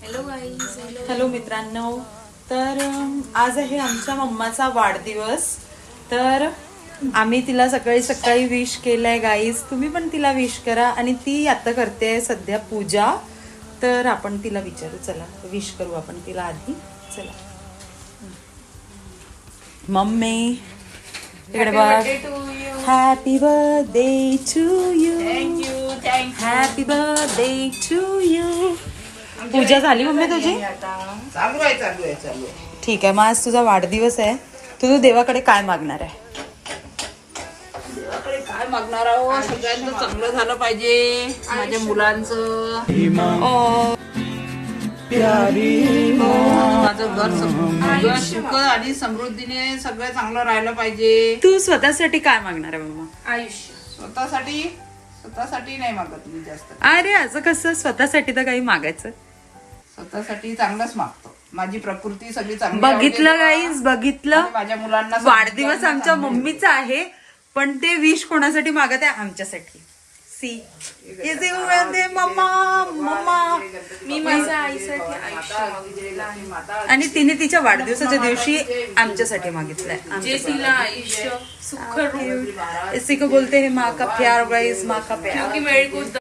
Hello मित्रांनो, तर आज आहे आमच्या मम्माचा वाढदिवस. तर आम्ही तिला सकाळी सकाळी विश केलंय गाईज. तुम्ही पण तिला विश करा. आणि ती आता करते सध्या पूजा. तर आपण तिला विचारू, चला विश करू आपण तिला आधी. चला मम्मी इकडे बघ. Happy birthday to you. Happy birthday to you. पूजा झाली मम्मी तुझी? चालू आहे. ठीक आहे. मग आज तुझा वाढदिवस आहे, तू देवाकडे काय मागणार आहे? देवाकडे काय मागणार आहो? सगळ्यांचं चांगलं झालं पाहिजे, माझ्या मुलांचं, माझं घर सुख आणि समृद्धीने सगळं चांगलं राहिलं पाहिजे. तू स्वतःसाठी काय मागणार आहे मम्मा? आयुष्य. स्वतःसाठी नाही मागत मी जास्त. अरे असं कसं? स्वतःसाठी तर काही मागायचं. स्वतःसाठी चांगलंच मागतो. माझी प्रकृती सगळी चांगली बघितलं राहू दे. गाईज, बघितलं. आणि माझ्या मुलांना वाढदिवस आमच्या मम्मीचा आहे, पण ते विश कोणासाठी मागत आहे? आमच्यासाठी. See is you they mamma mamma. मी माझ्या आईसाठी आयुष्य, आणि तिने तिच्या वाढदिवसाच्या दिवशी आमच्यासाठी मागितलंय. जे तिला आयुष्य सुख इसी को बोलते हैं माँ का प्यार गाइस, माँ का प्यार. क्योंकि मेरे को